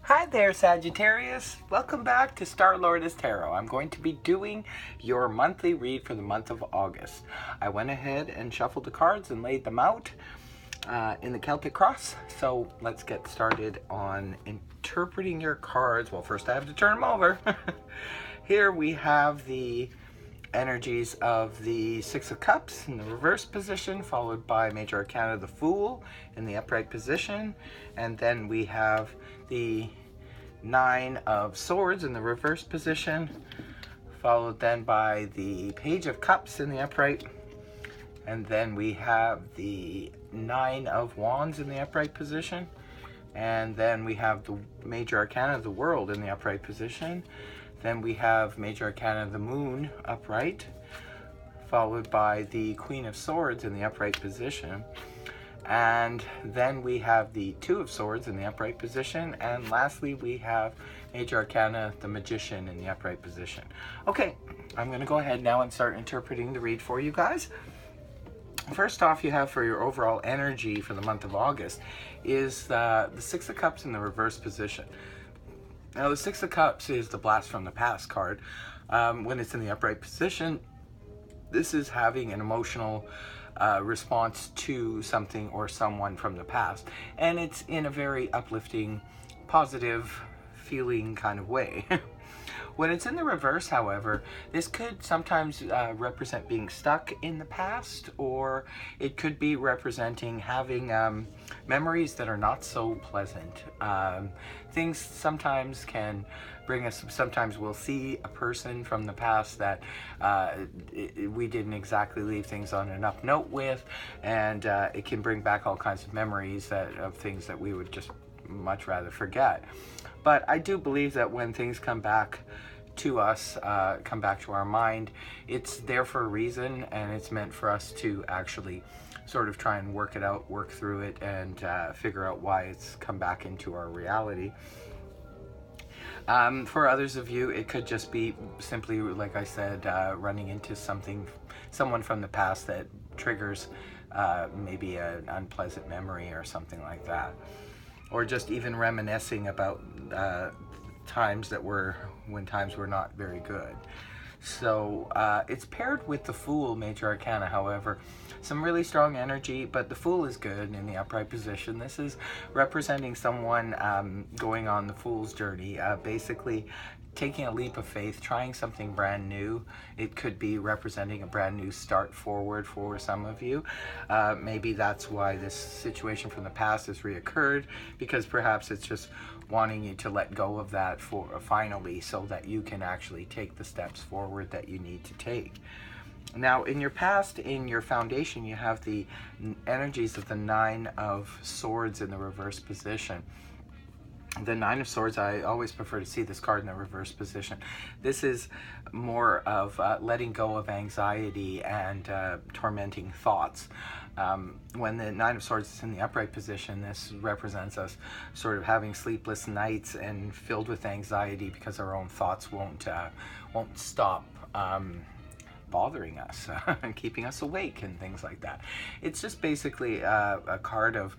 Hi there, Sagittarius. Welcome back to Star Lordess Tarot. I'm going to be doing your monthly read for the month of August. I went ahead and shuffled the cards and laid them out in the Celtic Cross. So let's get started on interpreting your cards. Well, first I have to turn them over. Here we have the energies of the Six of Cups in the reverse position, followed by Major Arcana the Fool in the upright position, and then we have the Nine of Swords in the reverse position, followed then by the Page of Cups in the upright, and then we have the Nine of Wands in the upright position, and then we have the Major Arcana of the World in the upright position. Then we have Major Arcana of the Moon upright, followed by the Queen of Swords in the upright position. And then we have the Two of Swords in the upright position. And lastly, we have Major Arcana, the Magician, in the upright position. Okay, I'm going to go ahead now and start interpreting the read for you guys. First off, you have for your overall energy for the month of August is the Six of Cups in the reverse position. Now, the Six of Cups is the Blast from the Past card. When it's in the upright position, this is having an emotional response to something or someone from the past. And it's in a very uplifting, positive feeling kind of way. When it's in the reverse, however, this could sometimes represent being stuck in the past, or it could be representing having memories that are not so pleasant. Things sometimes can bring us, sometimes we'll see a person from the past that we didn't exactly leave things on an up note with, and it can bring back all kinds of memories of things that we would just much rather forget. But I do believe that when things come back to us, come back to our mind, it's there for a reason, and it's meant for us to actually sort of try and work it out, work through it, and figure out why it's come back into our reality. For others of you, it could just be simply, like I said, running into someone from the past that triggers maybe an unpleasant memory or something like that. Or just even reminiscing about times when times were not very good. So it's paired with the Fool, Major Arcana, however. Some really strong energy, but the Fool is good in the upright position. This is representing someone going on the Fool's journey, basically taking a leap of faith, trying something brand new. It could be representing a brand new start forward for some of you. Maybe that's why this situation from the past has reoccurred, because perhaps it's just wanting you to let go of that for finally, so that you can actually take the steps forward that you need to take. Now, in your past, in your foundation, you have the energies of the Nine of Swords in the reverse position. The Nine of Swords, I always prefer to see this card in the reverse position. This is more of letting go of anxiety and tormenting thoughts. When the Nine of Swords is in the upright position, this represents us sort of having sleepless nights and filled with anxiety because our own thoughts won't stop bothering us and keeping us awake and things like that. It's just basically a card of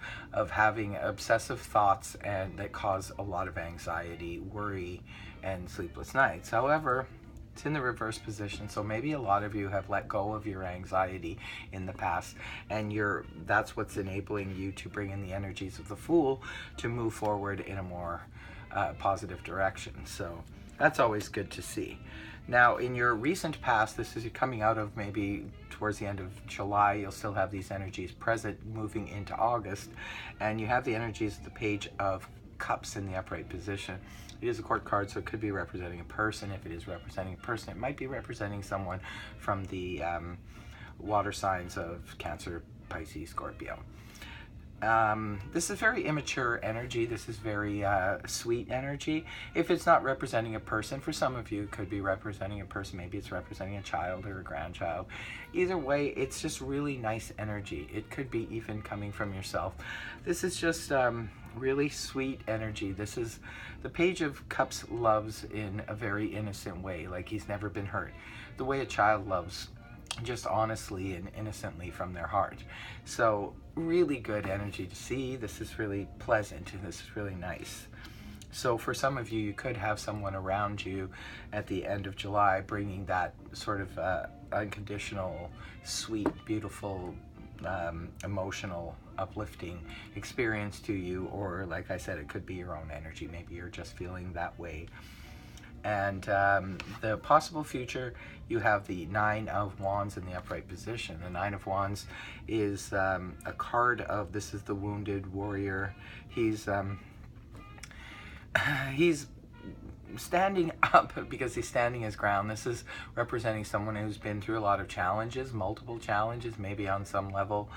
having obsessive thoughts and that cause a lot of anxiety, worry, and sleepless nights. However, it's in the reverse position, so maybe a lot of you have let go of your anxiety in the past, and that's what's enabling you to bring in the energies of the Fool to move forward in a more positive direction. So that's always good to see. Now, in your recent past, this is coming out of maybe towards the end of July, you'll still have these energies present moving into August, and you have the energies of the Page of Cups in the upright position. It is a court card, so it could be representing a person. If it is representing a person, it might be representing someone from the water signs of Cancer, Pisces, Scorpio. This is very immature energy. This is very sweet energy. If it's not representing a person, for some of you, it could be representing a person. Maybe it's representing a child or a grandchild. Either way, it's just really nice energy. It could be even coming from yourself. This is just really sweet energy. This is the Page of Cups loves in a very innocent way, like he's never been hurt. The way a child loves, just honestly and innocently from their heart. So really good energy to see. This is really pleasant and this is really nice. So for some of you, you could have someone around you at the end of July bringing that sort of unconditional, sweet, beautiful, emotional, uplifting experience to you. Or like I said, it could be your own energy. Maybe you're just feeling that way. And the possible future, you have the Nine of Wands in the upright position. The Nine of Wands is a card of, this is the wounded warrior. He's standing up because he's standing his ground. This is representing someone who's been through a lot of challenges, multiple challenges, maybe on some level.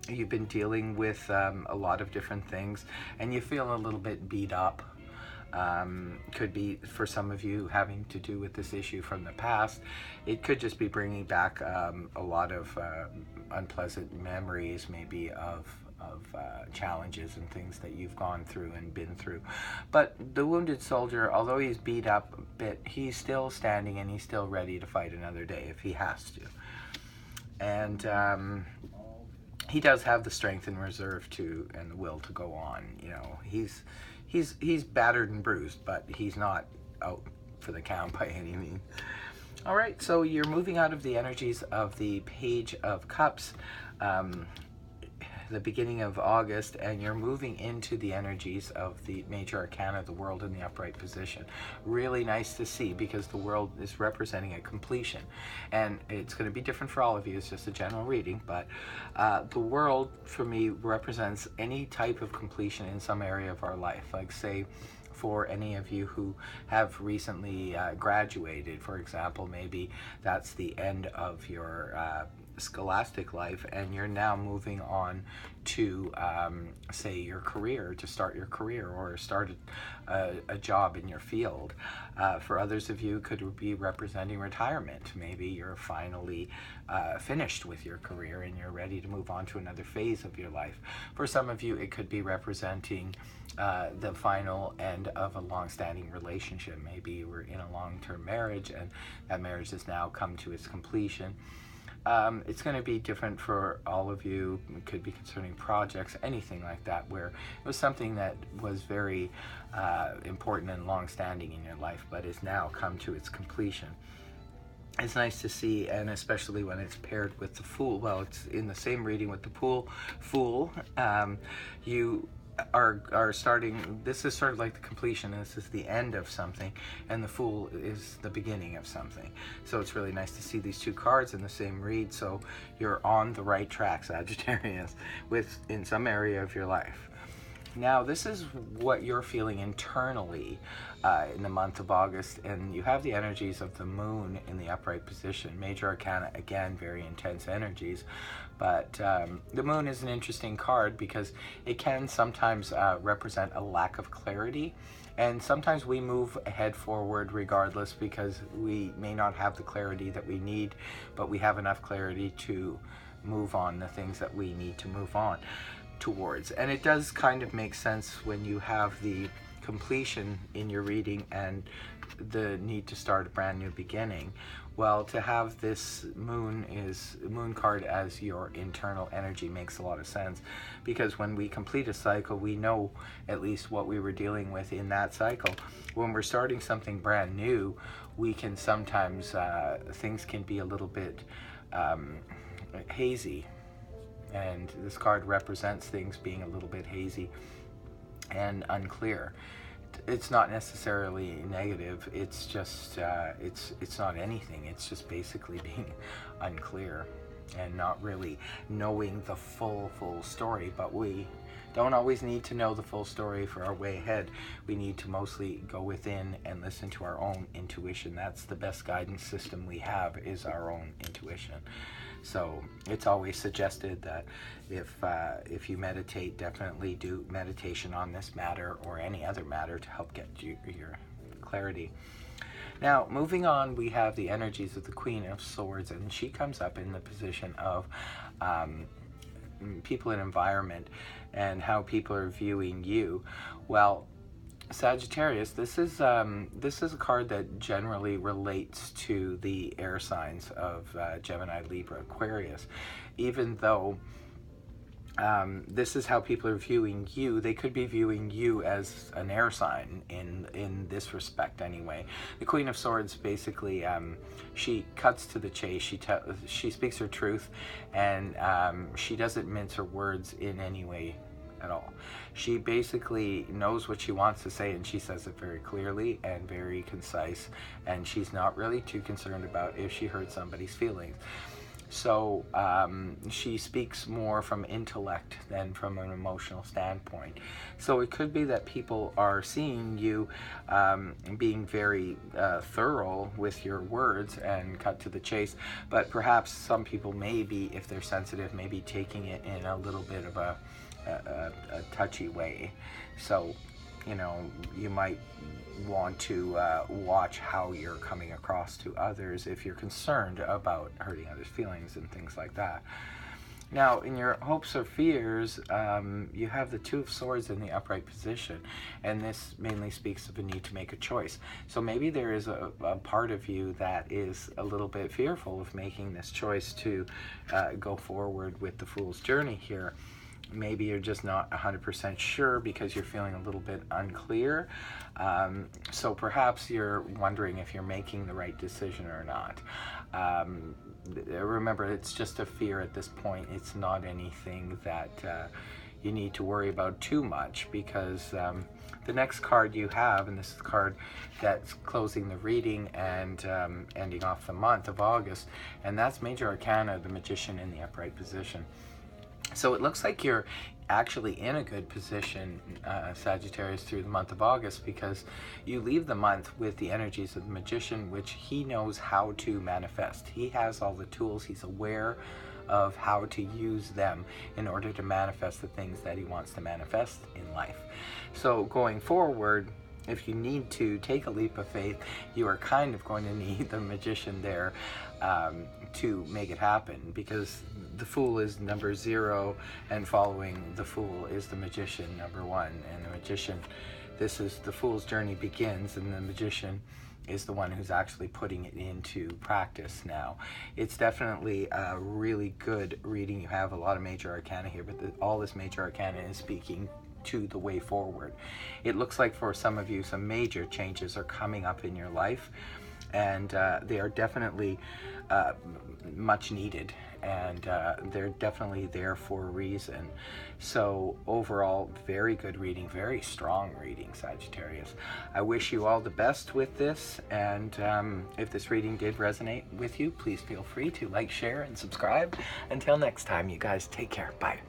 You've been dealing with a lot of different things, and you feel a little bit beat up. Could be, for some of you, having to do with this issue from the past. It could just be bringing back a lot of unpleasant memories, maybe of challenges and things that you've gone through and been through. But the wounded soldier, although he's beat up a bit, he's still standing and he's still ready to fight another day if he has to. And he does have the strength and reserve and the will to go on. You know, he's battered and bruised, but he's not out for the count by any means. All right, so you're moving out of the energies of the Page of Cups, the beginning of August, and you're moving into the energies of the major arcana, the world in the upright position. Really nice to see, because the world is representing a completion, and it's going to be different for all of you. It's just a general reading, but the world for me represents any type of completion in some area of our life. Like, say, for any of you who have recently graduated, for example, maybe that's the end of your scholastic life, and you're now moving on to say your career, to start your career or start a job in your field. For others of you, it could be representing retirement. Maybe you're finally finished with your career and you're ready to move on to another phase of your life. For some of you, it could be representing the final end of a long-standing relationship. Maybe you were in a long-term marriage and that marriage has now come to its completion. It's going to be different for all of you. It could be concerning projects, anything like that, where it was something that was very important and long-standing in your life, but has now come to its completion. It's nice to see, and especially when it's paired with the Fool. Well, it's in the same reading with the Fool. You are starting, this is sort of like the completion, and this is the end of something, and the Fool is the beginning of something. So it's really nice to see these two cards in the same read. So you're on the right track, Sagittarius, in some area of your life. Now, this is what you're feeling internally in the month of August, and you have the energies of the Moon in the upright position. Major arcana, again, very intense energies, but the Moon is an interesting card because it can sometimes represent a lack of clarity, and sometimes we move ahead forward regardless because we may not have the clarity that we need, but we have enough clarity to move on the things that we need to move on towards. And it does kind of make sense when you have the completion in your reading and the need to start a brand new beginning. Well, to have this moon card as your internal energy makes a lot of sense, because when we complete a cycle, we know at least what we were dealing with in that cycle. When we're starting something brand new, we can sometimes things can be a little bit hazy. And this card represents things being a little bit hazy and unclear. It's not necessarily negative. It's just it's not anything. It's just basically being unclear and not really knowing the full story. But we don't always need to know the full story for our way ahead. We need to mostly go within and listen to our own intuition. That's the best guidance system we have, is our own intuition. So it's always suggested that if you meditate, definitely do meditation on this matter or any other matter to help get you your clarity. Now, moving on, we have the energies of the Queen of Swords, and she comes up in the position of people and environment and how people are viewing you. Well, Sagittarius, this is a card that generally relates to the air signs of Gemini, Libra, Aquarius, even though This is how people are viewing you. They could be viewing you as an air sign in this respect anyway. The Queen of Swords basically, she cuts to the chase. She speaks her truth, and she doesn't mince her words in any way at all. She basically knows what she wants to say, and she says it very clearly and very concise, and she's not really too concerned about if she hurts somebody's feelings. So she speaks more from intellect than from an emotional standpoint. So it could be that people are seeing you being very thorough with your words and cut to the chase, but perhaps some people may be, if they're sensitive, maybe taking it in a little bit of a touchy way. So, you know, you might want to watch how you're coming across to others if you're concerned about hurting others' feelings and things like that. Now, in your hopes or fears, you have the Two of Swords in the upright position, and this mainly speaks of a need to make a choice. So maybe there is a part of you that is a little bit fearful of making this choice to go forward with the Fool's Journey here. Maybe you're just not 100% sure because you're feeling a little bit unclear. So perhaps you're wondering if you're making the right decision or not. Remember, it's just a fear at this point. It's not anything that you need to worry about too much, because the next card you have, and this is the card that's closing the reading and ending off the month of August, and that's Major Arcana, the Magician in the upright position. So it looks like you're actually in a good position, Sagittarius, through the month of August, because you leave the month with the energies of the Magician, which he knows how to manifest. He has all the tools. He's aware of how to use them in order to manifest the things that he wants to manifest in life. So going forward, if you need to take a leap of faith, you are kind of going to need the Magician there to make it happen, because the Fool is number 0, and following the Fool is the Magician, number 1. And the Magician, this is the Fool's journey begins, and the Magician is the one who's actually putting it into practice now. It's definitely a really good reading. You have a lot of Major Arcana here, but all this Major Arcana is speaking to the way forward. It looks like for some of you, some major changes are coming up in your life, and they are definitely much needed, and they're definitely there for a reason. So overall, very good reading, very strong reading, Sagittarius. I wish you all the best with this, and if this reading did resonate with you, please feel free to like, share, and subscribe. Until next time, you guys, take care. Bye.